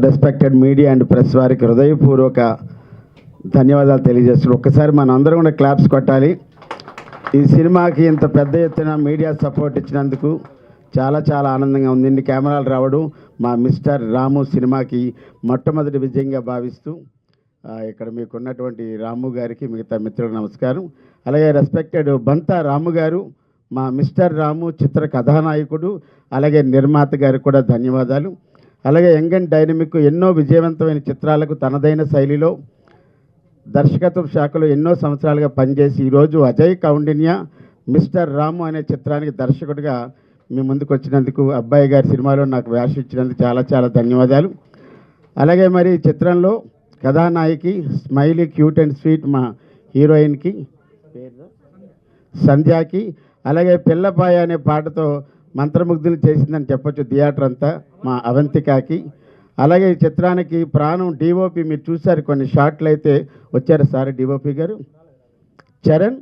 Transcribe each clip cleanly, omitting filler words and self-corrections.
Respected media and press వారికి హృదయపూర్వక ధన్యవాదాలు తెలియజేస్తున్నాను. ఒక్కసారి మనం అందరం కూడా క్లాప్స్ కొట్టాలి. ఈ సినిమాకి ఇంత పెద్ద ఎత్తున మీడియా సపోర్ట్ ఇచ్చినందుకు చాలా చాలా ఆనందంగా ఉంది. ఇన్ని కెమెరాలు రావడం మా మిస్టర్ రాము సినిమాకి మొట్టమొదటి విజయంగా భావిస్తూ ఇక్కడ మీకున్నటువంటి రాము గారికి మిగతా మిత్రులకు నమస్కారం. అలాగే రెస్పెక్టెడ్ బంతా రాము గారు, మా మిస్టర్ రాము చిత్ర కథానాయకుడు, అలాగే నిర్మాత గారికి కూడా ధన్యవాదాలు. అలాగే యంగ్ అండ్ డైనమిక్ ఎన్నో విజయవంతమైన చిత్రాలకు తనదైన శైలిలో దర్శకత్వ శాఖలో ఎన్నో సంవత్సరాలుగా పనిచేసి ఈరోజు అజయ్ కౌండిన్య మిస్టర్ రాము అనే చిత్రానికి దర్శకుడిగా మీ ముందుకు వచ్చినందుకు, అబ్బాయి గారి సినిమాలో నాకు వేషం ఇచ్చినందుకు చాలా చాలా ధన్యవాదాలు. అలాగే మరి చిత్రంలో కథానాయకి స్మైలీ క్యూట్ అండ్ స్వీట్ మా హీరోయిన్కి సంధ్యాకి, అలాగే పిల్లపాయ అనే పాటతో మంత్రముగ్ధులు చేసిందని చెప్పొచ్చు థియేటర్ అంతా మా అవంతికాకి, అలాగే ఈ చిత్రానికి ప్రాణం డిఓపి మీరు చూశారు, కొన్ని షాట్లు అయితే వచ్చారు సార్ డిఓపి గారు చరణ్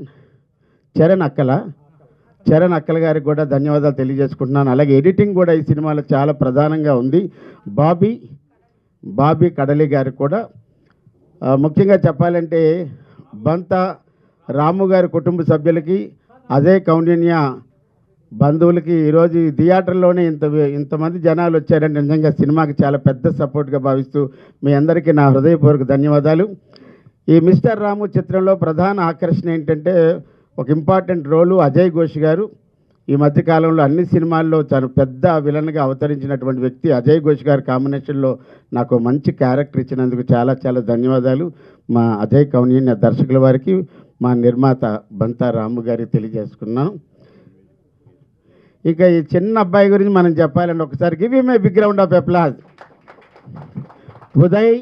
అక్కల గారికి కూడా ధన్యవాదాలు తెలియజేసుకుంటున్నాను. అలాగే ఎడిటింగ్ కూడా ఈ సినిమాలో చాలా ప్రధానంగా ఉంది. బాబీ కడలి గారికి కూడా ముఖ్యంగా చెప్పాలంటే బంతా రాము గారి కుటుంబ సభ్యులకి, అజయ్ కౌండిన్య బంధువులకి ఈరోజు ఈ థియేటర్లోనే ఇంతమంది జనాలు వచ్చారంటే నిజంగా సినిమాకి చాలా పెద్ద సపోర్ట్గా భావిస్తూ మీ అందరికీ నా హృదయపూర్వక ధన్యవాదాలు. ఈ మిస్టర్ రాము చిత్రంలో ప్రధాన ఆకర్షణ ఏంటంటే ఒక ఇంపార్టెంట్ రోలు అజయ్ ఘోష్ గారు. ఈ మధ్యకాలంలో అన్ని సినిమాల్లో చాలా పెద్ద విలన్గా అవతరించినటువంటి వ్యక్తి అజయ్ ఘోష్ గారి కాంబినేషన్లో నాకు మంచి క్యారెక్టర్ ఇచ్చినందుకు చాలా చాలా ధన్యవాదాలు మా అజయ్ కౌండిన్య దర్శకుల వారికి, మా నిర్మాత బంతా రాము గారికి తెలియజేసుకున్నాను. ఇక ఈ చిన్న అబ్బాయి గురించి మనం చెప్పాలంటే ఒకసారి give him a big round of applause. Uday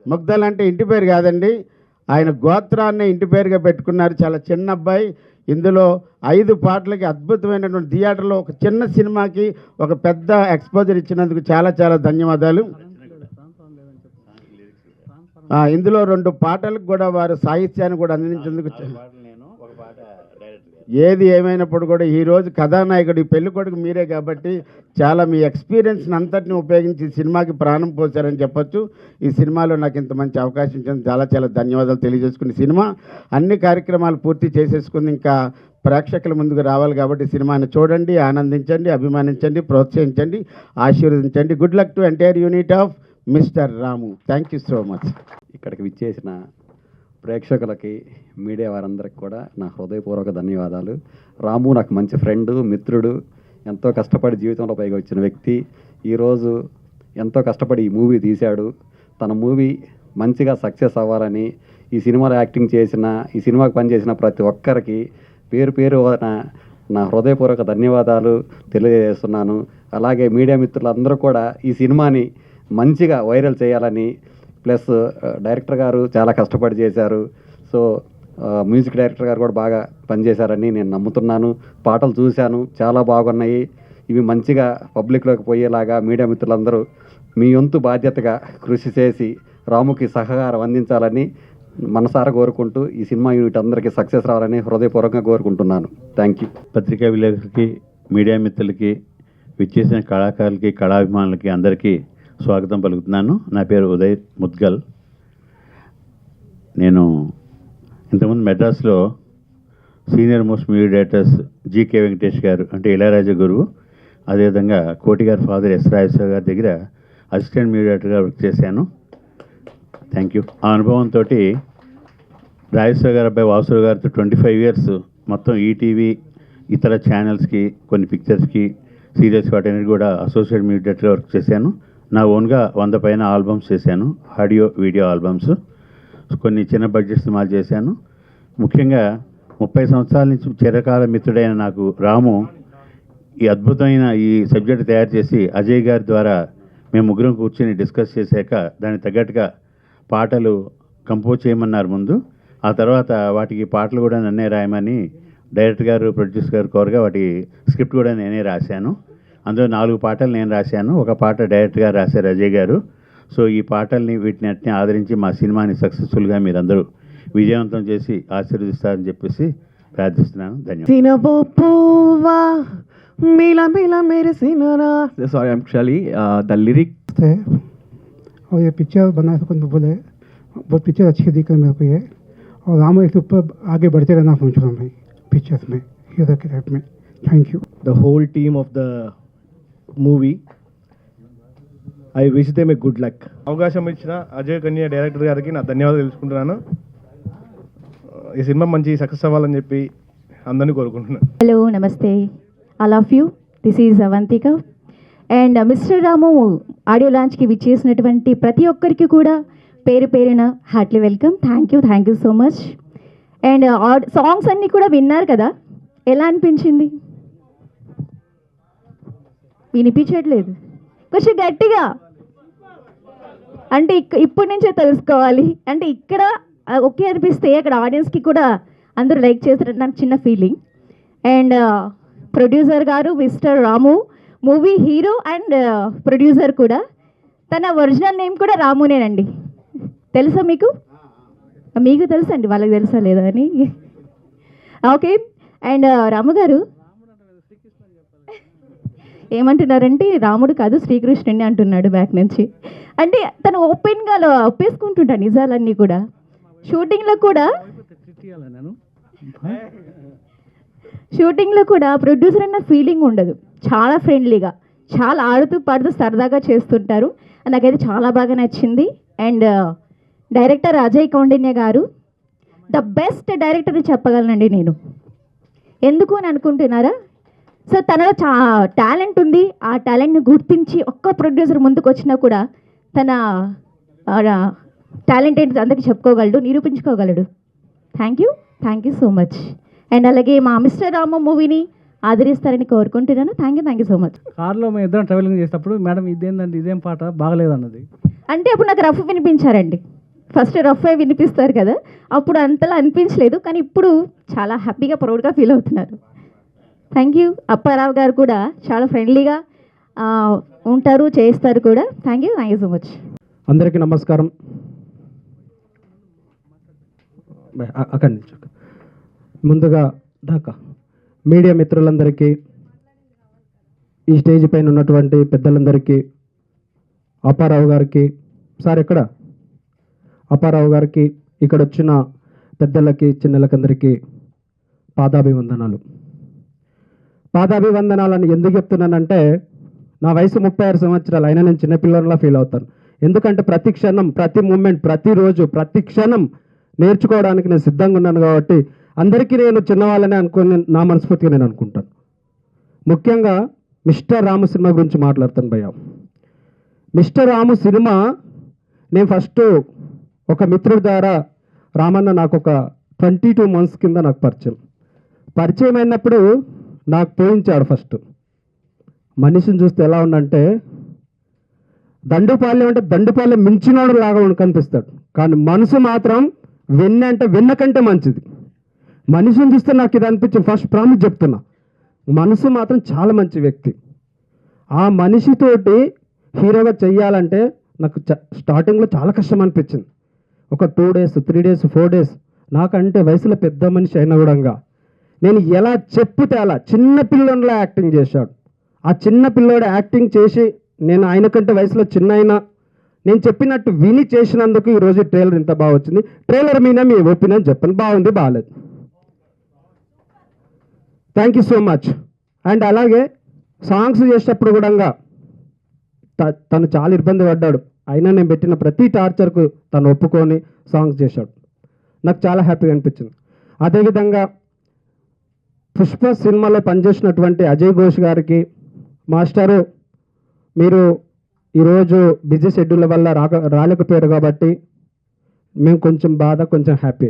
Mugdal అంటే ఇంటి పేరు కాదండి, ఆయన గోత్రాన్ని ఇంటి పేరుగా పెట్టుకున్నారు. చాలా చిన్న అబ్బాయి. ఇందులో 5 పాటలకి అద్భుతమైనటువంటి థియేటర్లో ఒక చిన్న సినిమాకి ఒక పెద్ద ఎక్స్పోజర్ ఇచ్చినందుకు చాలా చాలా ధన్యవాదాలు. ఇందులో 2 పాటలకు కూడా వారు సాహిత్యాన్ని కూడా అందించేందుకు, ఏది ఏమైనప్పుడు కూడా ఈరోజు కథానాయకుడు ఈ పెళ్లి కొడుకు మీరే కాబట్టి చాలా మీ ఎక్స్పీరియన్స్ని అంతటిని ఉపయోగించి సినిమాకి ప్రాణం పోసారని చెప్పొచ్చు. ఈ సినిమాలో నాకు ఇంత మంచి అవకాశం ఇచ్చింది చాలా చాలా ధన్యవాదాలు తెలియజేసుకుని, సినిమా అన్ని కార్యక్రమాలు పూర్తి చేసేసుకుని ఇంకా ప్రేక్షకుల ముందుకు రావాలి కాబట్టి సినిమాని చూడండి, ఆనందించండి, అభిమానించండి, ప్రోత్సహించండి, ఆశీర్వదించండి. Good luck to entire unit of mister Ramu. Thank you so much. ఇక్కడికి విచ్చేసిన ప్రేక్షకులకి, మీడియా వారందరికి కూడా నా హృదయపూర్వక ధన్యవాదాలు. రాము నాకు మంచి ఫ్రెండ్, మిత్రుడు, ఎంతో కష్టపడి జీవితంలో పైగా వచ్చిన వ్యక్తి. ఈరోజు ఎంతో కష్టపడి ఈ మూవీ తీశాడు. తన మూవీ మంచిగా సక్సెస్ అవ్వాలని ఈ సినిమాలో యాక్టింగ్ చేసిన, ఈ సినిమాకి పనిచేసిన ప్రతి ఒక్కరికి పేరు నా హృదయపూర్వక ధన్యవాదాలు తెలియజేస్తున్నాను. అలాగే మీడియా మిత్రులందరూ కూడా ఈ సినిమాని మంచిగా వైరల్ చేయాలని, ప్లస్ డైరెక్టర్ గారు చాలా కష్టపడి చేశారు. సో మ్యూజిక్ డైరెక్టర్ గారు కూడా బాగా పనిచేశారని నేను నమ్ముతున్నాను. పాటలు చూశాను, చాలా బాగున్నాయి. ఇవి మంచిగా పబ్లిక్లోకి పోయేలాగా మీడియా మిత్రులందరూ మీ వంతు బాధ్యతగా కృషి చేసి రాముకి సహకారం అందించాలని మనసారా కోరుకుంటూ ఈ సినిమా యూనిట్ అందరికీ సక్సెస్ రావాలని హృదయపూర్వకంగా కోరుకుంటున్నాను. Thank you. పత్రికా విలేకరులకి, మీడియా మిత్రులకి, విచ్చేసిన కళాకారులకి, కళాభిమానులకి అందరికీ స్వాగతం పలుకుతున్నాను. నా పేరు ఉదయ్ ముద్గల్. నేను ఇంతకుముందు మెడ్రాస్లో senior most media directors GK Venkatesh garu అంటే ఇళయరాజా గురువు, అదేవిధంగా కోటి గారి ఫాదర్ ఎస్ రాజేశ్వర గారి దగ్గర అసిస్టెంట్ మీడియా డైరెక్టర్గా వర్క్ చేశాను. Thank you. ఆ అనుభవంతో రాజేశ్వర గారు అబ్బాయి వాసురావు గారితో 25 years మొత్తం ఈటీవీ ఇతర ఛానల్స్కి, కొన్ని పిక్చర్స్కి, సీరియల్స్ వాటిని కూడా అసోసియేట్ మీడియా డైరెక్టర్గా వర్క్ చేశాను. నా ఓన్గా 100 పైన ఆల్బమ్స్ చేశాను, ఆడియో వీడియో ఆల్బమ్స్. కొన్ని చిన్న బడ్జెట్ సినిమాలు చేశాను. ముఖ్యంగా 30 సంవత్సరాల నుంచి చిరకాల మిత్రుడైన నాకు రాము ఈ అద్భుతమైన ఈ సబ్జెక్ట్ తయారు చేసి అజయ్ గారి ద్వారా మేము ముగ్గురం కూర్చొని డిస్కస్ చేశాక దానికి తగ్గట్టుగా పాటలు కంపోజ్ చేయమన్నారు ముందు. ఆ తర్వాత వాటికి పాటలు కూడా నన్నే రాయమని డైరెక్టర్ గారు, ప్రొడ్యూసర్ గారు కోరగా వాటి స్క్రిప్ట్ కూడా నేనే రాశాను. అందులో 4 పాటలు నేను రాశాను, ఒక పాట డైరెక్టర్ గారు రాశారు అజయ్ గారు. సో ఈ పాటల్ని వీటిని ఆదరించి మా సినిమాని సక్సెస్ఫుల్గా మీరందరూ విజయవంతం చేసి ఆశీర్వదిస్తారని చెప్పేసి ప్రార్థిస్తున్నాను. ధన్యవాదాలు. मिला मिला मेरे सीना. Sorry, I'm actually the lyric. है और ये पिक्चर बनाए तो कुछ बोले बहुत पिक्चर अच्छी दिख रही मेरे को ये और राम इसके ऊपर आगे बढ़ते रहना सोच रहा हूँ मैं पिक्चर्स में हीरो के टाइप में. Thank you. The whole team of the movie. I wish them a good luck. అవకాశం ఇచ్చిన అజయ్ కన్య డైరెక్టర్ గారికి నా ధన్యవాదాలు తెలుసుకుంటున్నాను. ఈ సినిమా మంచి సక్సెస్ అవ్వాలని చెప్పి అందరినీ కోరుకుంటున్నాను. Hello namaste all of you. This is Avantika and mister Ramu audio లాంచ్కి విచ్చేసినటువంటి ప్రతి ఒక్కరికి కూడా పేరు పేరున heartly welcome. Thank you so much. And songs అన్నీ కూడా విన్నారు కదా, ఎలా అనిపించింది? వినిపించట్లేదు, కొంచెం గట్టిగా అంటే ఇప్పటి నుంచే తెలుసుకోవాలి. అంటే ఇక్కడ ఓకే అనిపిస్తే అక్కడ ఆడియన్స్కి కూడా అందరూ లైక్ చేస్తారని నాకు చిన్న ఫీలింగ్. అండ్ ప్రొడ్యూసర్ గారు mister Ramu, movie hero and producer కూడా. తన ఒరిజినల్ నేమ్ కూడా రామునేనండి. తెలుసా మీకు? మీకు తెలుసండి, వాళ్ళకి తెలుసా లేదా అని. ఓకే. అండ్ రాము గారు ఏమంటున్నారంటే రాముడు కాదు శ్రీకృష్ణుడిని అంటున్నాడు బ్యాక్ నుంచి. అంటే తను ఓపెన్గా ఒప్పేసుకుంటుంటా నిజాలన్నీ కూడా. షూటింగ్లో కూడా ప్రొడ్యూసర్ అన్న ఫీలింగ్ ఉండదు, చాలా ఫ్రెండ్లీగా చాలా ఆడుతూ పాడుతూ సరదాగా చేస్తుంటారు. నాకైతే చాలా బాగా నచ్చింది. అండ్ డైరెక్టర్ అజయ్ కౌండిన్య గారు ద బెస్ట్ డైరెక్టర్ అని చెప్పగలనండి నేను. ఎందుకు అని అనుకుంటున్నారా? సో తనలో టాలెంట్ ఉంది. ఆ టాలెంట్ని గుర్తించి ఒక్క ప్రొడ్యూసర్ ముందుకు వచ్చినా కూడా తన టాలెంట్ ఏంటి అందరికీ చెప్పుకోగలడు, నిరూపించుకోగలడు. Thank you so much. And అలాగే మా మిస్టర్ రామ మూవీని ఆదరిస్తారని కోరుకుంటున్నాను. Thank you so much. కార్లో మేము ఇద్దరం ట్రావెలింగ్ చేసేటప్పుడు మేడం ఇదేందండి ఇదేం పాట బాగలేదన్నది. అంటే అప్పుడు నాకు రఫ్ వినిపించారండి. ఫస్ట్ రఫ్ వినిపిస్తారు కదా, అప్పుడు అంతలా అనిపించలేదు. కానీ ఇప్పుడు చాలా హ్యాపీగా ప్రౌడ్గా ఫీల్ అవుతున్నారు. Thank you. అప్పారావు గారు కూడా చాలా ఫ్రెండ్లీగా ఉంటారు, చేస్తారు కూడా. Thank you so much. అందరికీ నమస్కారం. అక్కడి నుంచి ముందుగా దాకా మీడియా మిత్రులందరికీ, ఈ స్టేజ్ పైన ఉన్నటువంటి పెద్దలందరికీ, అప్పారావు గారికి, సార్ ఎక్కడ అప్పారావు గారికి, ఇక్కడ వచ్చిన పెద్దలకి చిన్నలకందరికీ పాదాభివందనాలని ఎందుకు చెప్తున్నానంటే, నా వయసు 36 సంవత్సరాలు అయినా నేను చిన్నపిల్లలా ఫీల్ అవుతాను. ఎందుకంటే ప్రతి క్షణం, ప్రతి మూమెంట్, ప్రతిరోజు, ప్రతి క్షణం నేర్చుకోవడానికి నేను సిద్ధంగా ఉన్నాను. కాబట్టి అందరికీ నేను చిన్నవాళ్ళనే అనుకుని నా మనస్ఫూర్తిగా నేను అనుకుంటాను. ముఖ్యంగా మిస్టర్ రాము సినిమా గురించి మాట్లాడతాను భయ్య. మిస్టర్ రాము సినిమా నేను ఫస్ట్ ఒక మిత్రుడి ద్వారా, రామన్న నాకు ఒక 22 months కింద నాకు పరిచయం అయినప్పుడు నాకు పోయించాడు. ఫస్ట్ మనిషిని చూస్తే ఎలా ఉందంటే దండుపాలెం అంటే దండుపాలెం మించినోడు లాగా కనిపిస్తాడు. కానీ మనసు మాత్రం వెన్న కంటే మంచిది. మనిషిని చూస్తే నాకు ఇది అనిపించింది. ఫస్ట్ ప్రామిస్ చెప్తున్నా, మనసు మాత్రం చాలా మంచి వ్యక్తి. ఆ మనిషితోటి హీరోగా చెయ్యాలంటే నాకు స్టార్టింగ్లో చాలా కష్టం అనిపించింది. ఒక 2 days 3 days 4 days నాకంటే వయసులో పెద్ద మనిషి అయినా కూడా నేను ఎలా చెప్తే అలా చిన్న పిల్లోడిలా యాక్టింగ్ చేశాడు. ఆ చిన్న పిల్లోడు యాక్టింగ్ చేసి నేను ఆయన కంటే వయసులో చిన్న అయినా నేను చెప్పినట్టు విని చేసినందుకు ఈరోజు ట్రైలర్ ఇంత బాగా వచ్చింది. ట్రైలర్ మీద మీ ఒపీనియన్ చెప్పండి, బాగుంది బాగాలేదు. Thank you so much. And అలాగే సాంగ్స్ చేసేటప్పుడు కూడా తను చాలా ఇబ్బంది పడ్డాడు. అయినా నేను పెట్టిన ప్రతి టార్చర్కు తను ఒప్పుకొని సాంగ్స్ చేశాడు. నాకు చాలా హ్యాపీగా అనిపించింది. అదేవిధంగా పుష్ప సినిమాలో పనిచేసినటువంటి అజయ్ ఘోష్ గారికి, మాస్టరు మీరు ఈరోజు బిజీ షెడ్యూల్ వల్ల రాలేకపోయారు కాబట్టి మేము కొంచెం బాధ, కొంచెం హ్యాపీ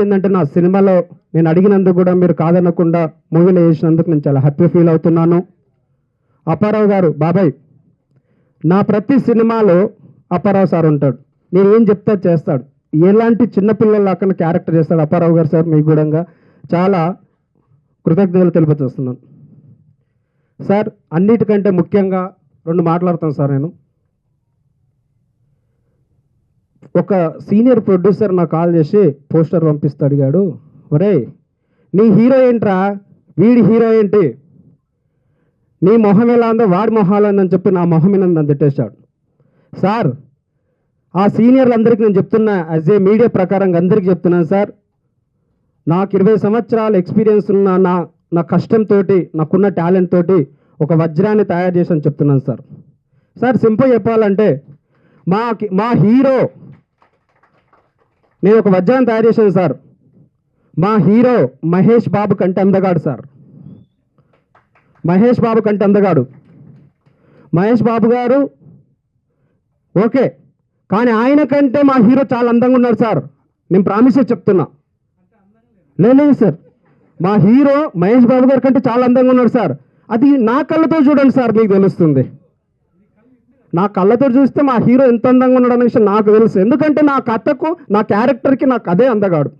ఏంటంటే నా సినిమాలో నేను అడిగినందుకు కూడా మీరు కాదనకుండా మూవీలో చేసినందుకు నేను చాలా హ్యాపీ ఫీల్ అవుతున్నాను. అప్పారావు గారు, బాబాయ్, నా ప్రతి సినిమాలో అప్పారావు సార్ ఉంటాడు. నేను ఏం చెప్తా చేస్తాడు. ఎలాంటి చిన్నపిల్లల అక్కడ క్యారెక్టర్ చేస్తాడు అప్పారావు గారు సార్. మీకు కూడా చాలా కృతజ్ఞతలు తెలియజేస్తున్నాను సార్. అన్నిటికంటే ముఖ్యంగా 2 మాట్లాడతాను సార్. నేను ఒక సీనియర్ ప్రొడ్యూసర్ నాకు కాల్ చేసి పోస్టర్ పంపిస్తూ అడిగాడు, ఒరే నీ హీరో ఏంట్రా, వీడి హీరో ఏంటి నీ మొహం ఎలా ఉందో వాడి మొహాలు ఉందని చెప్పి నా మొహం మీద నన్ను తిట్టేశాడు. సార్, ఆ సీనియర్లందరికీ నేను చెప్తున్నా, యాజ్ ఏ మీడియా ప్రకారంగా అందరికీ చెప్తున్నాను సార్, నాకు 20 సంవత్సరాల ఎక్స్పీరియన్స్ ఉన్న నా కష్టంతో, నాకున్న టాలెంట్ తోటి ఒక వజ్రాన్ని తయారు చేసి చెప్తున్నాను సార్. సార్, సింపుల్ చెప్పాలంటే మా హీరో, నేను ఒక వజ్రాన్ని తయారు చేశాను సార్. మా హీరో మహేష్ బాబు కంటే అందగాడు సార్. మహేష్ బాబు కంటే అందగాడు. మహేష్ బాబు గారు ఓకే, కానీ ఆయన కంటే మా హీరో చాలా అందంగా ఉన్నాడు సార్. నేను ప్రామిసే చెప్తున్నా. లేదు సార్, మా హీరో మహేష్ బాబు గారి కంటే చాలా అందంగా ఉన్నాడు సార్. అది నా కళ్ళతో చూడండి సార్, మీకు తెలుస్తుంది. నా కళ్ళతో చూస్తే మా హీరో ఎంత అందంగా ఉన్నాడు అనే విషయం నాకు తెలుసు. ఎందుకంటే నా కథకు, నా క్యారెక్టర్కి నాకు అదే అందగాడు.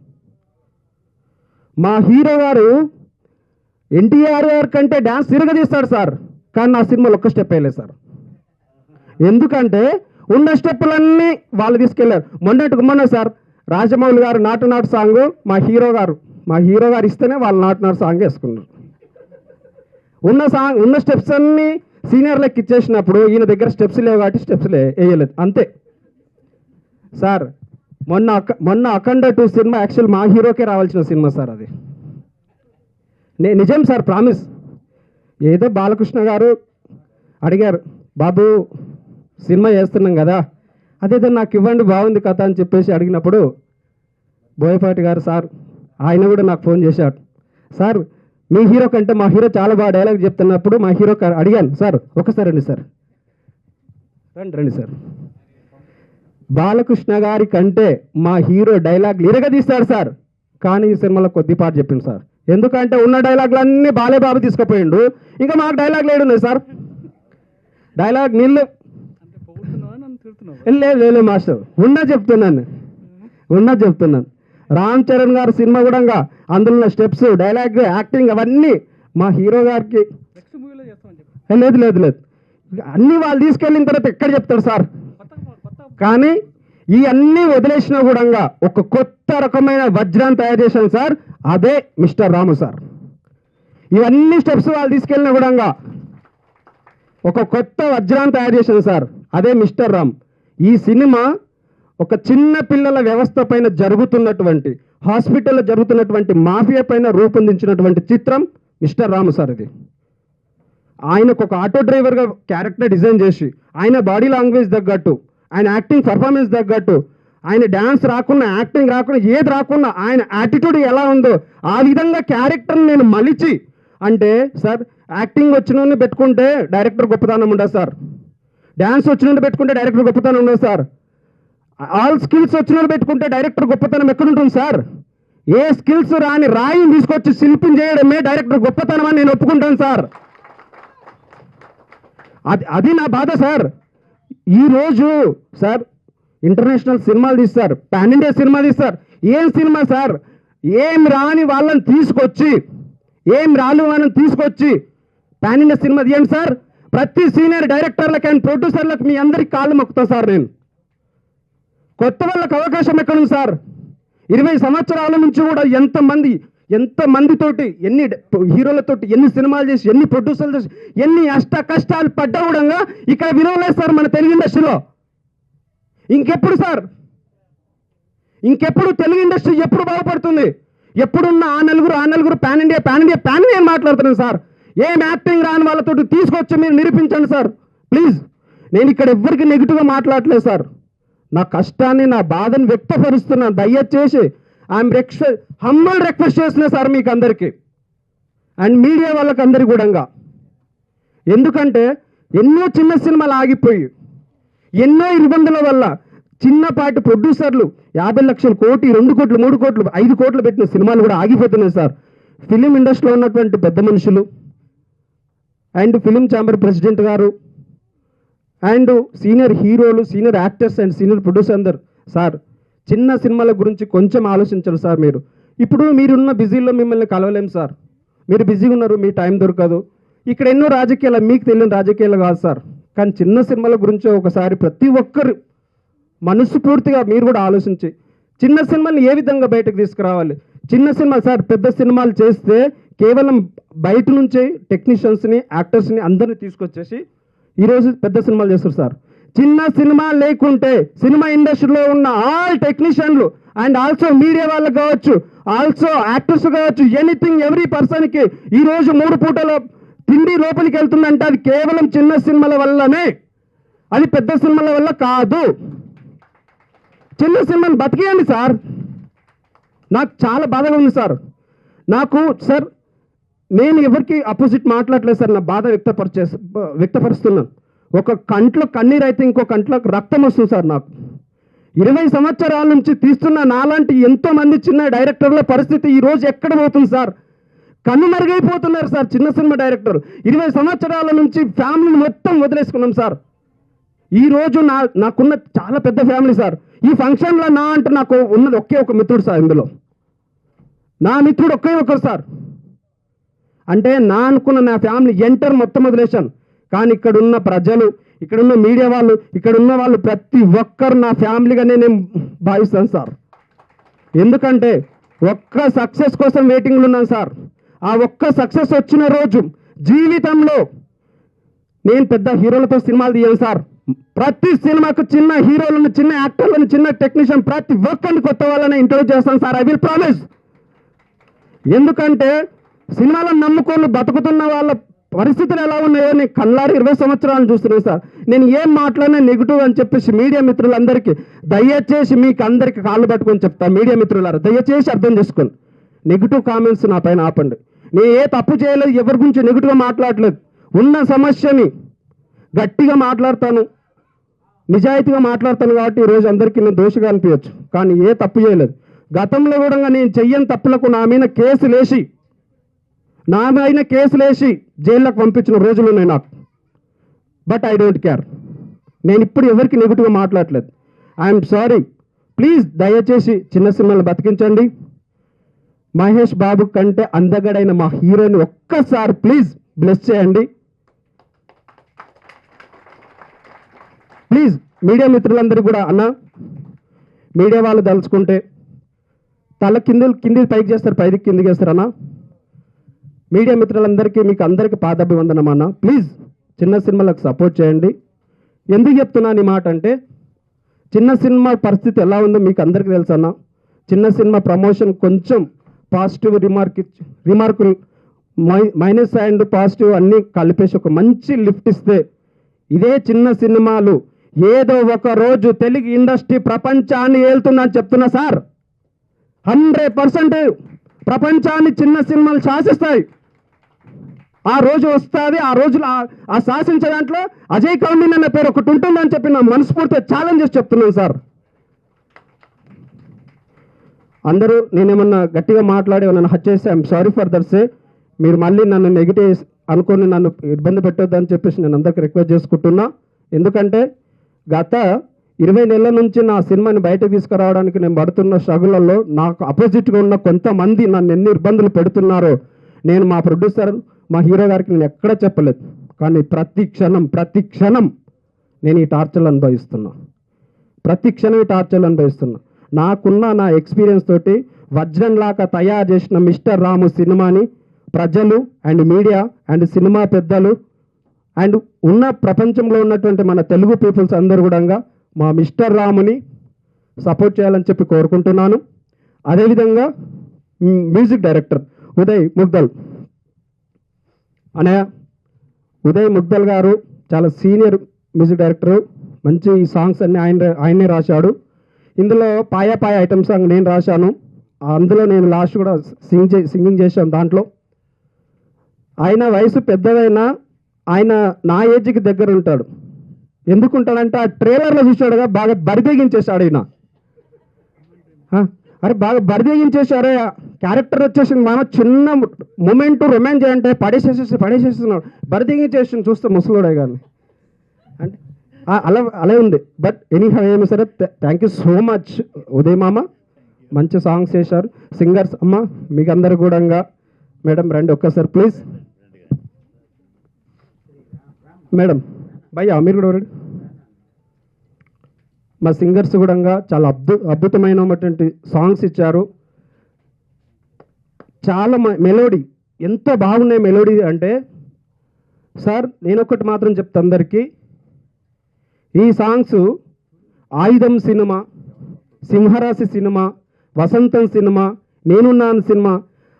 మా హీరో గారు ఎన్టీఆర్ గారి కంటే డ్యాన్స్ తిరగదీస్తాడు సార్, కానీ నా సినిమాలో ఒక్క స్టెప్ వేయలేదు సార్. ఎందుకంటే ఉన్న స్టెప్పులన్నీ వాళ్ళు తీసుకెళ్లారు. మొన్న సార్ రాజమౌళి గారు నాటు నాటు సాంగ్ మా హీరో గారు ఇస్తేనే వాళ్ళు నాటు నాటు సాంగ్ వేసుకున్నారు. ఉన్న స్టెప్స్ అన్నీ సీనియర్లకు ఇచ్చేసినప్పుడు ఈయన దగ్గర స్టెప్స్ లేవు కాబట్టి స్టెప్స్ వేయలేదు, అంతే సార్. మొన్న అఖండ 2 సినిమా యాక్చువల్ మా హీరోకే రావాల్సిన సినిమా సార్ అది. నిజం సార్, ప్రామిస్. ఏదో బాలకృష్ణ గారు అడిగారు, బాబు సినిమా చేస్తున్నాం కదా, అదేదో నాకు ఇవ్వండి బాగుంది కథ అని చెప్పేసి అడిగినప్పుడు బోయపాటి గారు సార్, ఆయన కూడా నాకు ఫోన్ చేశాడు. సార్, మీ హీరో కంటే మా హీరో చాలా బాగా డైలాగ్ చెప్తున్నప్పుడు మా హీరో అడిగాను, సార్ ఒకసారి రండి సార్, రండి సార్. బాలకృష్ణ గారి కంటే మా హీరో డైలాగ్ ఇరగదీస్తాడు సార్, కానీ ఈ సినిమాలో కొద్దిపాటు చెప్పిండు సార్. ఎందుకంటే ఉన్న డైలాగులన్నీ బాలేబాబు తీసుకుపోయిండు, ఇంకా మాకు డైలాగ్ లేడున్నాయి సార్. డైలాగ్ నీళ్ళు లేదు మాస్టర్, ఉన్నది చెప్తున్నాను. రామ్ చరణ్ గారి సినిమా కూడా అందులో స్టెప్స్, డైలాగ్, యాక్టింగ్ అవన్నీ మా హీరో గారికి లేదు అన్నీ వాళ్ళు తీసుకెళ్ళిన తర్వాత ఎక్కడ చెప్తాడు సార్. కానీ ఈ అన్నీ వదిలేసిన కూడా ఒక కొత్త రకమైన వజ్రాన్ని తయారు చేశాను సార్, అదే మిస్టర్ రాము సార్. ఇవన్నీ స్టెప్స్ వాళ్ళు తీసుకెళ్ళిన కూడా ఒక కొత్త వజ్రాన్ని తయారు చేశాను సార్, అదే మిస్టర్ రామ్. ఈ సినిమా ఒక చిన్న పిల్లల వ్యవస్థ పైన జరుగుతున్నటువంటి, హాస్పిటల్లో జరుగుతున్నటువంటి మాఫియా పైన రూపొందించినటువంటి చిత్రం మిస్టర్ రాము సార్. ఇది ఆయనకు ఒక ఆటో డ్రైవర్గా క్యారెక్టర్ డిజైన్ చేసి, ఆయన బాడీ లాంగ్వేజ్ తగ్గట్టు, ఆయన యాక్టింగ్ పర్ఫార్మెన్స్ తగ్గట్టు, ఆయన డ్యాన్స్ రాకున్నా, యాక్టింగ్ రాకున్నా, ఏది రాకున్నా ఆయన యాటిట్యూడ్ ఎలా ఉందో ఆ విధంగా క్యారెక్టర్ని నేను మలిచి, అంటే సార్ యాక్టింగ్ వచ్చిన పెట్టుకుంటే డైరెక్టర్ గొప్పతనం ఉండదు సార్, డ్యాన్స్ వచ్చిన పెట్టుకుంటే డైరెక్టర్ గొప్పతనం ఉండదు సార్, ఆల్ స్కిల్స్ వచ్చిన పెట్టుకుంటే డైరెక్టర్ గొప్పతనం ఎక్కడుంటుంది సార్? ఏ స్కిల్స్ రాని రాయిని తీసుకొచ్చి శిల్పిని చేయడమే డైరెక్టర్ గొప్పతనం అని నేను ఒప్పుకుంటాను సార్. అది నా బాధ సార్. ఈరోజు సార్ ఇంటర్నేషనల్ సినిమాలు తీస్తారు, పాన్ ఇండియా సినిమా తీస్తారు. ఏం సినిమా సార్? ఏం రాని వాళ్ళని తీసుకొచ్చి పాన్ ఇండియా సినిమా తీయండి సార్. ప్రతి సీనియర్ డైరెక్టర్లకు అండ్ ప్రొడ్యూసర్లకు మీ అందరికి కాళ్ళు మొక్కుతాను సార్. నేను కొత్త వాళ్ళకి అవకాశం ఎక్కడుంది సార్? 20 సంవత్సరాల నుంచి కూడా ఎంతమందితోటి, ఎన్ని హీరోలతోటి ఎన్ని సినిమాలు చేసి, ఎన్ని ప్రొడ్యూసర్లు చేసి, ఎన్ని కష్టాలు పడ్డా కూడా ఇక్కడ వినలేదు సార్ మన తెలుగు ఇండస్ట్రీలో. ఇంకెప్పుడు సార్? ఇంకెప్పుడు తెలుగు ఇండస్ట్రీ ఎప్పుడు బాగుపడుతుంది? ఎప్పుడున్న ఆ నలుగురు పాన్ ఇండియా మాట్లాడుతున్నాను సార్. ఏం యాక్టింగ్ రాని వాళ్ళతో తీసుకొచ్చి మీరు నిరూపించండి సార్ ప్లీజ్. నేను ఇక్కడ ఎవ్వరికి నెగిటివ్గా మాట్లాడలేదు సార్. నా కష్టాన్ని, నా బాధను వ్యక్తపరుస్తున్నాను. దయచేసి ఐఎమ్ హంబల్ రిక్వెస్ట్ చేస్తున్నా సార్ మీకు అందరికీ అండ్ మీడియా వాళ్ళకి అందరికీ కూడా. ఎందుకంటే ఎన్నో చిన్న సినిమాలు ఆగిపోయి, ఎన్నో ఇబ్బందుల వల్ల చిన్నపాటి ప్రొడ్యూసర్లు 50 లక్షల, కోటి, 2 కోట్లు, 3 కోట్లు, 5 కోట్లు పెట్టిన సినిమాలు కూడా ఆగిపోతున్నాయి సార్. ఫిలిం ఇండస్ట్రీలో ఉన్నటువంటి పెద్ద మనుషులు అండ్ ఫిలిం ఛాంబర్ ప్రెసిడెంట్ గారు అండ్ సీనియర్ హీరోలు, senior actors and senior producer అందరు సార్, చిన్న సినిమాల గురించి కొంచెం ఆలోచించండి సార్. ఇప్పుడు మీరున్న బిజీలో మిమ్మల్ని కలవలేం సార్. మీరు బిజీగా ఉన్నారు, మీ టైం దొరకదు. ఇక్కడ ఎన్నో రాజకీయాలు, మీకు తెలియని రాజకీయాలు కాదు సార్. కానీ చిన్న సినిమాల గురించి ఒకసారి ప్రతి ఒక్కరు మనసు పూర్తిగా మీరు కూడా ఆలోచించి చిన్న సినిమాని ఏ విధంగా బయటకు తీసుకురావాలి. చిన్న సినిమా సార్, పెద్ద సినిమాలు చేస్తే కేవలం బయట నుంచే టెక్నీషియన్స్ని యాక్టర్స్ని అందరిని తీసుకొచ్చేసి ఈరోజు పెద్ద సినిమాలు చేస్తారు సార్. చిన్న సినిమా లేకుంటే సినిమా ఇండస్ట్రీలో ఉన్న ఆల్ టెక్నీషియన్లు అండ్ ఆల్సో మీడియా వాళ్ళకి కావచ్చు, ఆల్సో యాక్టర్స్ కావచ్చు, ఎనీథింగ్ ఎవ్రీ పర్సన్కి ఈరోజు 3 పూటల తిండి లోపలికి వెళ్తుందంటే అది కేవలం చిన్న సినిమాల వల్లనే, అది పెద్ద సినిమాల వల్ల కాదు. చిన్న సినిమాని బతికేయండి సార్. నాకు చాలా బాధగా ఉంది సార్. నాకు సార్ నేను ఎవరికి అపోజిట్ మాట్లాడలేదు సార్, నా బాధ వ్యక్తపరుస్తున్నాను. ఒక కంట్లో కన్నీరు అయితే ఇంకో కంట్లోకి రక్తం వస్తుంది సార్. నాకు 20 సంవత్సరాల నుంచి తీస్తున్న నాలాంటి ఎంతోమంది చిన్న డైరెక్టర్ల పరిస్థితి ఈరోజు ఎక్కడ పోతుంది సార్? కనుమరుగైపోతున్నారు సార్ చిన్న సినిమా డైరెక్టర్. 20 సంవత్సరాల నుంచి ఫ్యామిలీని మొత్తం వదిలేసుకున్నాం సార్. ఈరోజు నాకున్న చాలా పెద్ద ఫ్యామిలీ సార్. ఈ ఫంక్షన్లో నాకు ఉన్నది ఒకే ఒక మిత్రుడు సార్. ఇందులో నా మిత్రుడు ఒకే ఒకరు సార్. అంటే అనుకున్న నా ఫ్యామిలీ ఎంటర్ మొత్తం వదిలేశాను. కానీ ఇక్కడున్న ప్రజలు, ఇక్కడున్న మీడియా వాళ్ళు, ఇక్కడున్న వాళ్ళు ప్రతి ఒక్కరు నా ఫ్యామిలీగానే నేను భావిస్తాను సార్. ఎందుకంటే ఒక్క సక్సెస్ కోసం వెయిటింగ్లో ఉన్నాను సార్. ఆ ఒక్క సక్సెస్ వచ్చిన రోజు జీవితంలో నేను పెద్ద హీరోలతో సినిమాలు తీయను సార్. ప్రతి సినిమాకు చిన్న హీరోలను, చిన్న యాక్టర్లను, చిన్న టెక్నీషియన్ ప్రతి ఒక్కరిని కొత్త వాళ్ళని ఇంట్రొడ్యూస్ చేస్తాను సార్. I will promise. ఎందుకంటే సినిమాలను నమ్ముకొని బతుకుతున్న వాళ్ళ పరిస్థితులు ఎలా ఉన్నాయో నేను కళ్ళారి 20 సంవత్సరాలు చూస్తున్నాను సార్. నేను ఏం మాట్లాడినా నెగిటివ్ అని చెప్పేసి మీడియా మిత్రులందరికీ దయచేసి మీకు అందరికీ కాళ్ళు పట్టుకొని చెప్తాను. మీడియా మిత్రులారా దయచేసి అర్థం చేసుకోండి. నెగిటివ్ కామెంట్స్ నా పైన ఆపండి. నేను ఏ తప్పు చేయలేదు, ఎవరి గురించి నెగిటివ్గా మాట్లాడలేదు. ఉన్న సమస్యని గట్టిగా మాట్లాడతాను, నిజాయితీగా మాట్లాడతాను కాబట్టి ఈరోజు అందరికీ నేను దోషిగా అనిపించచ్చు. కానీ ఏ తప్పు చేయలేదు. గతంలో కూడా నేను చెయ్యని తప్పులకు నా మీద కేసులేసి జైల్లోకి పంపించిన రోజులు ఉన్నాయి నాకు. But I don't care. నేను ఇప్పుడు ఎవరికి నెగిటివ్గా మాట్లాడలేదు. I'm sorry. ప్లీజ్ దయచేసి చిన్న సినిమాలు బతికించండి. మహేష్ బాబు కంటే అందగడైన మా హీరోని ఒక్కసారి ప్లీజ్ బ్లెస్ చేయండి. ప్లీజ్ మీడియా మిత్రులందరూ కూడా మీడియా వాళ్ళు దలుచుకుంటే తల కింది పైకి చేస్తారు, పైకి కిందికి వేస్తారు అన్న. మీడియా మిత్రులందరికీ మీకు అందరికీ పాదాభివందనం అన్న. ప్లీజ్ చిన్న సినిమాలకు సపోర్ట్ చేయండి. ఎందుకు చెప్తున్నాను ఈ మాట అంటే, చిన్న సినిమా పరిస్థితి ఎలా ఉందో మీకు అందరికీ తెలుసు అన్న. చిన్న సినిమా ప్రమోషన్ కొంచెం పాజిటివ్ రిమార్కులు మైనస్ అండ్ పాజిటివ్ అన్నీ కలిపేసి ఒక మంచి లిఫ్ట్ ఇస్తే ఇదే చిన్న సినిమాలు ఏదో ఒక రోజు తెలుగు ఇండస్ట్రీ ప్రపంచాన్ని ఏలుతుందని చెప్తున్నా సార్. 100% ప్రపంచాన్ని చిన్న సినిమాలు శాసిస్తాయి. ఆ రోజు వస్తుంది. ఆ రోజులు ఆ శాసించే దాంట్లో అజయ్ కౌండిన్ అన్న పేరు ఒకటి ఉంటుందని చెప్పి నా మనస్ఫూర్తిగా ఛాలెంజ్ చేసి చెప్తున్నాను సార్. అందరూ నేనేమన్నా గట్టిగా మాట్లాడి నన్ను హత్య చేస్తే ఐఎమ్ సారీ ఫర్ దట్సే. మీరు మళ్ళీ నన్ను నెగిటివ్ అనుకొని నన్ను ఇబ్బంది పెట్టొద్దని చెప్పేసి నేను అందరికీ రిక్వెస్ట్ చేసుకుంటున్నా. ఎందుకంటే గత 20 నెలల నుంచి నా సినిమాని బయటకు తీసుకురావడానికి నేను పడుతున్న స్ట్రగుల్లో నాకు అపోజిట్గా ఉన్న కొంతమంది నన్ను ఎన్ని ఇబ్బందులు పెడుతున్నారో నేను మా ప్రొడ్యూసర్, మా హీరో గారికి నేను ఎక్కడ చెప్పలేదు. కానీ ప్రతి క్షణం నేను ఈ టార్చర్లు అనుభవిస్తున్నా. ప్రతి క్షణం ఈ టార్చర్లు అనుభవిస్తున్నా. నాకున్న నా ఎక్స్పీరియన్స్ తోటి వజ్రంలాగా తయారు చేసిన మిస్టర్ రాము సినిమాని ప్రజలు అండ్ మీడియా అండ్ సినిమా పెద్దలు అండ్ ఉన్న ప్రపంచంలో ఉన్నటువంటి మన తెలుగు పీపుల్స్ అందరూ కూడా మా మిస్టర్ రాముని సపోర్ట్ చేయాలని చెప్పి కోరుకుంటున్నాను. అదేవిధంగా మ్యూజిక్ డైరెక్టర్ ఉదయ్ ముగ్దల్ ఉదయ్ ముగ్దల్ గారు చాలా సీనియర్ మ్యూజిక్ డైరెక్టరు. మంచి సాంగ్స్ అన్నీ ఆయనే రాశాడు. ఇందులో పాయ ఐటమ్ సాంగ్ నేను రాశాను. అందులో నేను లాస్ట్ కూడా సింగింగ్ చేశాను. దాంట్లో ఆయన వయసు పెద్దదైనా ఆయన నా ఏజ్కి దగ్గర ఉంటాడు. ఎందుకుంటాడంటే ఆ ట్రైలర్లో చూసాడుగా బాగా బరిదెగించేశాడు ఆయన. అరే బాగా బరిదెగించేశారే, క్యారెక్టర్ వచ్చేసి మన చిన్న మూమెంట్ రొమాన్స్ చేయంటే పడేసేస్తున్నాడు, బరిదెగించేసి చూస్తే ముసలోడే కానీ అంటే అలా ఉంది. బట్ ఎనీహౌ ఏమి సరే thank you so much Uday మామ. మంచి సాంగ్స్ చేశారు. సింగర్స్ అమ్మ మీకు అందరు కూడా మేడం రండి ఒక్కసారి ప్లీజ్. మేడం భయ్యా మీరు కూడా రండి. మా సింగర్స్ కూడా చాలా అద్భుతమైనటువంటి సాంగ్స్ ఇచ్చారు. చాలా మెలోడీ ఎంత బాగున్నాయి మెలోడీ అంటే సార్ నేను ఒకటి మాత్రం చెప్తా అందరికీ, ఈ సాంగ్స్ ఆయుధం సినిమా, సింహరాశి సినిమా, వసంతం సినిమా, నేనున్నాను సినిమా,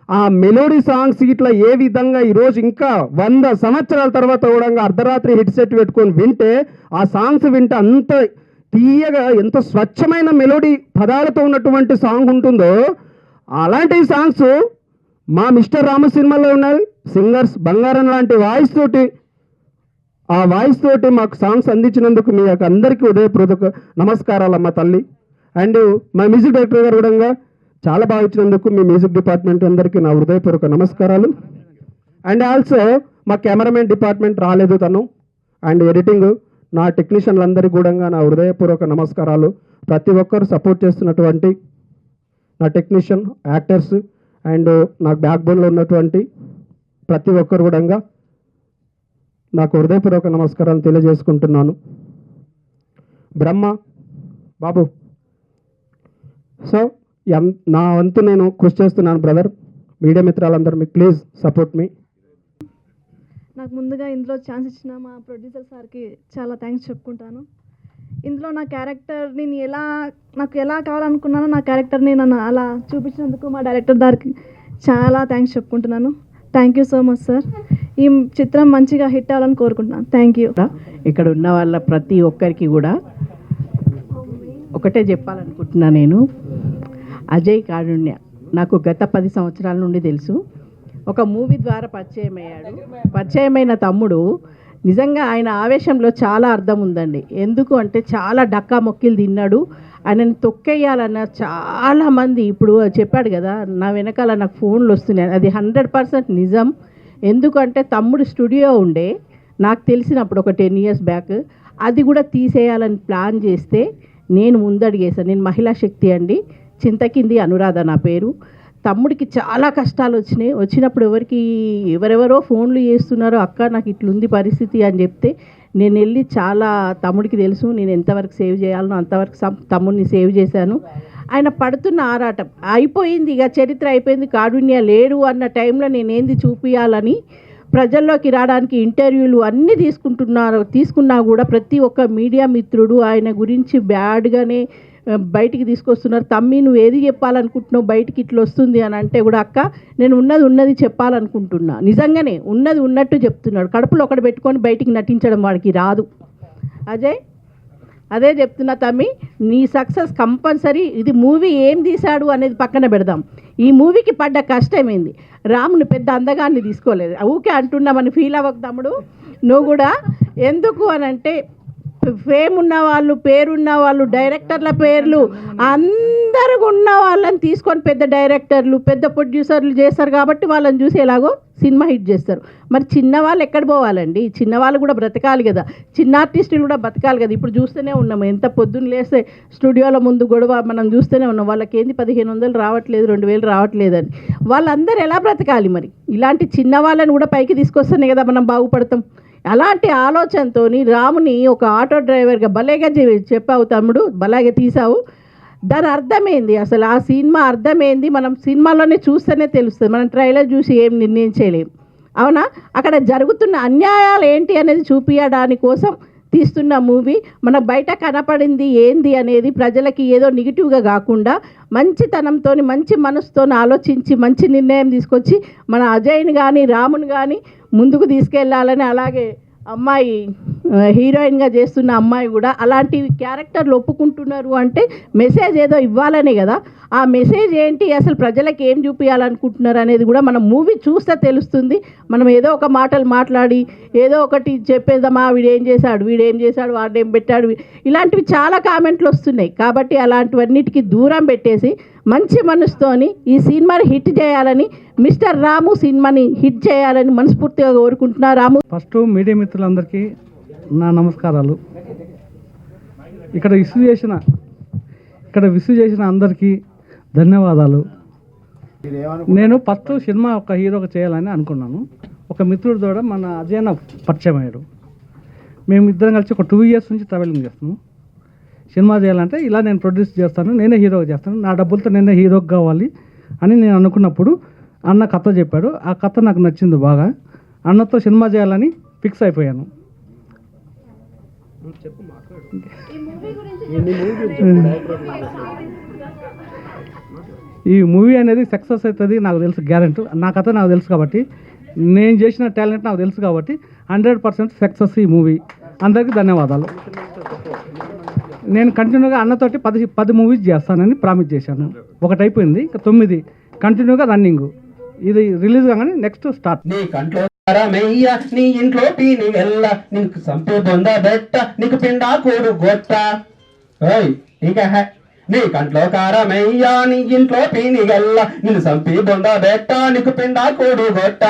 ఆ మెలోడీ సాంగ్స్ ఇట్లా ఏ విధంగా ఈరోజు ఇంకా 100 సంవత్సరాల తర్వాత కూడా అర్ధరాత్రి హెడ్ సెట్ పెట్టుకొని వింటే ఆ సాంగ్స్ వింటే అంత తీయగా ఎంత స్వచ్ఛమైన మెలోడీ పదాలతో ఉన్నటువంటి సాంగ్ ఉంటుందో అలాంటి సాంగ్స్ మా మిస్టర్ రాము సినిమాలో ఉన్నాయి. సింగర్స్ బంగారం లాంటి వాయిస్ తోటి, ఆ వాయిస్ తోటి మాకు సాంగ్స్ అందించినందుకు మీ యొక్క అందరికీ హృదయపూర్వక నమస్కారాలు అమ్మ తల్లి. అండ్ మా మ్యూజిక్ డైరెక్టర్ గారు కూడా చాలా బాగా ఇచ్చినందుకు మీ మ్యూజిక్ డిపార్ట్మెంట్ అందరికీ నా హృదయపూర్వక నమస్కారాలు. అండ్ ఆల్సో మా కెమెరామెన్ డిపార్ట్మెంట్ రాలేదు తను, అండ్ ఎడిటింగ్ నా టెక్నీషియన్లందరికీ కూడా నా హృదయపూర్వక నమస్కారాలు. ప్రతి ఒక్కరు సపోర్ట్ చేస్తున్నటువంటి నా టెక్నీషియన్, యాక్టర్స్ అండ్ నాకు బ్యాక్ బోన్లో ఉన్నటువంటి ప్రతి ఒక్కరు కూడా నాకు హృదయపూర్వక నమస్కారాలు తెలియజేసుకుంటున్నాను. బ్రహ్మ బాబు, సో నా వంతు నేను కృషి చేస్తున్నాను బ్రదర్. మీడియా మిత్రాలందరూ మీకు ప్లీజ్ సపోర్ట్ మీ. నాకు ముందుగా ఇందులో ఛాన్స్ ఇచ్చిన మా ప్రొడ్యూసర్ సార్కి చాలా థ్యాంక్స్ చెప్పుకుంటాను. ఇందులో నా క్యారెక్టర్ని నాకు ఎలా కావాలనుకున్నానో నా క్యారెక్టర్ని నన్ను అలా చూపించినందుకు మా డైరెక్టర్ గారికి చాలా థ్యాంక్స్ చెప్పుకుంటున్నాను. Thank you so much sir. ఈ చిత్రం మంచిగా హిట్ అవ్వాలని కోరుకుంటున్నాను. Thank you. ఇక్కడ ఉన్న వాళ్ళ ప్రతి ఒక్కరికి కూడా ఒకటే చెప్పాలనుకుంటున్నా. నేను అజయ్ కారుణ్య నాకు గత 10 సంవత్సరాల నుండి తెలుసు. ఒక మూవీ ద్వారా పరిచయం అయ్యాడు. పరిచయమైన తమ్ముడు నిజంగా ఆయన ఆవేశంలో చాలా అర్థం ఉందండి. ఎందుకు అంటే చాలా డక్కా మొక్కిలు తిన్నాడు. ఆయనని తొక్కేయాలన్న చాలామంది ఇప్పుడు చెప్పాడు కదా, నా వెనకాల నాకు ఫోన్లు వస్తున్నాయి. అది 100% నిజం. ఎందుకంటే తమ్ముడు స్టూడియో ఉండే నాకు తెలిసినప్పుడు ఒక 10 years బ్యాక్, అది కూడా తీసేయాలని ప్లాన్ చేస్తే నేను ముందడిగేసాను. నేను మహిళా శక్తి అండి, చింతకింది అనురాధ నా పేరు. తమ్ముడికి చాలా కష్టాలు వచ్చినప్పుడు ఎవరెవరో ఫోన్లు చేస్తున్నారో, అక్క నాకు ఇట్లుంది పరిస్థితి అని చెప్తే నేను వెళ్ళి చాలా తమ్ముడికి తెలుసు నేను ఎంతవరకు సేవ్ చేయాలనో అంతవరకు తమ్ముడిని సేవ్ చేశాను. ఆయన పడుతున్న ఆరాటం అయిపోయింది, ఇక చరిత్ర అయిపోయింది, కారుణ్య లేడు అన్న టైంలో నేనేంది చూపించాలని ప్రజల్లోకి రావడానికి ఇంటర్వ్యూలు అన్నీ తీసుకున్నా కూడా ప్రతి ఒక్క మీడియా మిత్రుడు ఆయన గురించి బ్యాడ్గానే బయటికి తీసుకొస్తున్నారు. తమ్మి నువ్వు ఏది చెప్పాలనుకుంటున్నావు, బయటికి ఇట్లా వస్తుంది అని అంటే కూడా అక్క నేను ఉన్నది చెప్పాలనుకుంటున్నా. నిజంగానే ఉన్నది ఉన్నట్టు చెప్తున్నాడు. కడుపులో ఒకటి పెట్టుకొని బయటికి నటించడం వాడికి రాదు. అజయ్ అదే చెప్తున్నా తమ్మి, నీ సక్సెస్ కంపల్సరీ. ఇది మూవీ ఏం తీశాడు అనేది పక్కన పెడదాం. ఈ మూవీకి పడ్డ కష్టమైంది. రాముని పెద్ద అందగాన్ని తీసుకోలేదు, ఊకే అంటున్నామని ఫీల్ అవ్వకు తమ్ముడు. నువ్వు కూడా ఎందుకు అని అంటే ఫేమ్ ఉన్న వాళ్ళు, పేరున్న వాళ్ళు, డైరెక్టర్ల పేర్లు అందరూ ఉన్న వాళ్ళని తీసుకొని పెద్ద డైరెక్టర్లు, పెద్ద ప్రొడ్యూసర్లు చేస్తారు కాబట్టి వాళ్ళని చూసి ఎలాగో సినిమా హిట్ చేస్తారు. మరి చిన్నవాళ్ళు ఎక్కడ పోవాలండి? చిన్నవాళ్ళు కూడా బ్రతకాలి కదా, చిన్న ఆర్టిస్టులు కూడా బతకాలి కదా. ఇప్పుడు చూస్తూనే ఉన్నాము, ఎంత పొద్దున్న లేస్తే స్టూడియోల ముందు గొడవ మనం చూస్తూనే ఉన్నాం. వాళ్ళకి ఏంది 1500 రావట్లేదు, 2000 రావట్లేదని. వాళ్ళందరూ ఎలా బ్రతకాలి? మరి ఇలాంటి చిన్న వాళ్ళని కూడా పైకి తీసుకొస్తేనే కదా మనం బాగుపడతాం. అలాంటి ఆలోచనతో రాముని ఒక ఆటో డ్రైవర్గా భలేగా చెప్పావు తమ్ముడు, భలేగా తీసావు. దాని అర్థమైంది, అసలు ఆ సినిమా అర్థమైంది మనం సినిమాలోనే చూస్తేనే తెలుస్తుంది. మనం ట్రైలర్ చూసి ఏం నిర్ణయించలేం, అవునా? అక్కడ జరుగుతున్న అన్యాయాలు ఏంటి అనేది చూపించడానికి కోసం తీస్తున్న మూవీ. మనకు బయట కనపడింది ఏంది అనేది ప్రజలకి ఏదో నెగిటివ్గా కాకుండా మంచితనంతో, మంచి మనసుతో ఆలోచించి మంచి నిర్ణయం తీసుకొచ్చి మన అజయ్ని కానీ రాముని కానీ ముందుకు తీసుకెళ్ళాలని, అలాగే అమ్మాయి హీరోయిన్గా చేస్తున్న అమ్మాయి కూడా అలాంటి క్యారెక్టర్లు ఒప్పుకుంటున్నారు అంటే మెసేజ్ ఏదో ఇవ్వాలనే కదా. ఆ మెసేజ్ ఏంటి, అసలు ప్రజలకు ఏం చూపించాలనుకుంటున్నారు అనేది కూడా మనం మూవీ చూస్తే తెలుస్తుంది. మనం ఏదో ఒక మాటలు మాట్లాడి ఏదో ఒకటి చెప్పేద్దామా, వీడేం చేశాడు, వాడేం పెట్టాడు, ఇలాంటివి చాలా కామెంట్లు వస్తున్నాయి. కాబట్టి అలాంటివన్నిటికీ దూరం పెట్టేసి మంచి మనసుతోని ఈ సినిమాని హిట్ చేయాలని, మిస్టర్ రాము సినిమాని హిట్ చేయాలని మనస్ఫూర్తిగా కోరుకుంటున్నా. రాము ఫస్ట్ మీడియా మిత్రులందరికీ నా నమస్కారాలు. ఇక్కడ విసు చేసిన అందరికీ ధన్యవాదాలు. నేను ఫస్ట్ సినిమా ఒక హీరోగా చేయాలని అనుకున్నాను. ఒక మిత్రుడు ద్వారా మన అజయ్ నాకు పరిచయం అయ్యాడు. మేము ఇద్దరం కలిసి ఒక 2 years నుంచి ట్రావెలింగ్ చేస్తున్నాము. సినిమా చేయాలంటే ఇలా నేను ప్రొడ్యూస్ చేస్తాను, నేనే హీరోగా చేస్తాను, నా డబ్బులతో నేనే హీరోగా కావాలి అని నేను అనుకున్నప్పుడు అన్న కథ చెప్పాడు. ఆ కథ నాకు నచ్చింది బాగా. అన్నతో సినిమా చేయాలని ఫిక్స్ అయిపోయాను. ఈ మూవీ అనేది సక్సెస్ అవుతుంది నాకు తెలుసు, గ్యారెంటీ. నా కథ నాకు తెలుసు కాబట్టి, నేను చేసిన టాలెంట్ నాకు తెలుసు కాబట్టి 100% సక్సెస్ ఈ మూవీ. అందరికీ ధన్యవాదాలు. నేను కంటిన్యూగా అన్నతోటి 10 మూవీస్ చేస్తానని ప్రామిస్ చేశాను. ఒకటి అయిపోయింది, ఇంకా 9 కంటిన్యూగా రన్నింగ్. ఇది రిలీజ్ కాగానే నెక్స్ట్ స్టార్ట్. నీ కంట్లో మెయ్య నీ ఇంట్లో పీని వెళ్ళ నీకు సంపే బొంద బెట్ట నీకు పిండా కూడు గొట్ట. నీ కంట్లో కారమయ్య నీ ఇంట్లో పీని వెళ్ళ నిన్ను సంపి బొంద బెట్ట నీకు పిండా కూడు గొట్ట.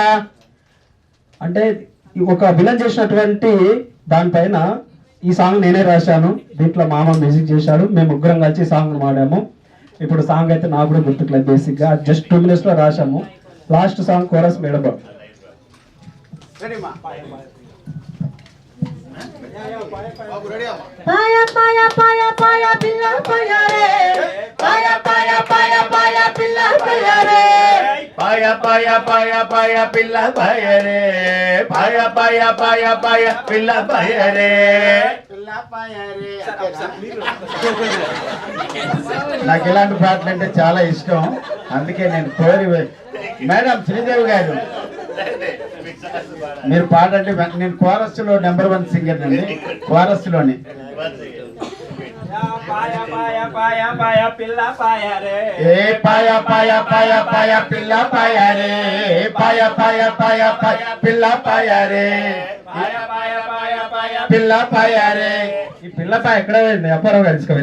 అంటే ఒక విలన్ చేసినటువంటి దానిపైన ఈ సాంగ్ నేనే రాశాను. దీంట్లో మామ మ్యూజిక్ చేశాడు. మేము ముగ్గురం కలిసి సాంగ్ పాడాము. ఇప్పుడు సాంగ్ అయితే నాకు కూడా గుర్తుకులేదు. బేసిక్గా జస్ట్ 2 minutes లో రాశాము. Last song chorus madam. పాయ పాయ పాయ పాయ పిల్ల పాయ రే, పాయ పాయ పాయ పాయ పిల్ల పాయ రే, పాయ పాయ పాయ పాయ పిల్ల పాయ రే, పాయ పాయ పాయ పాయ పిల్ల పాయ రే, పిల్ల పాయ రే. నాకు ఇలాంటి పాటలు అంటే చాలా ఇష్టం. అందుకే నేను కోరి మేడం శ్రీదేవి గారు మీరు పాడండి. నేను కోరస్ లో నెంబర్ 1 సింగర్ అండి. కోరస్ లోని పాయ పాయ పాయ పాయ పిల్ల పాయ రే, ఏ పాయ పాయ పాయ పాయ పిల్ల పాయ రే, పాయ పాయ పాయ పాయ పిల్ల పాయ రే, పాయ పాయ పాయ పాయ పిల్ల పాయ రే. ఈ పిల్ల పాయ ఎక్కడ అప్పారావు గారు తీసుకో.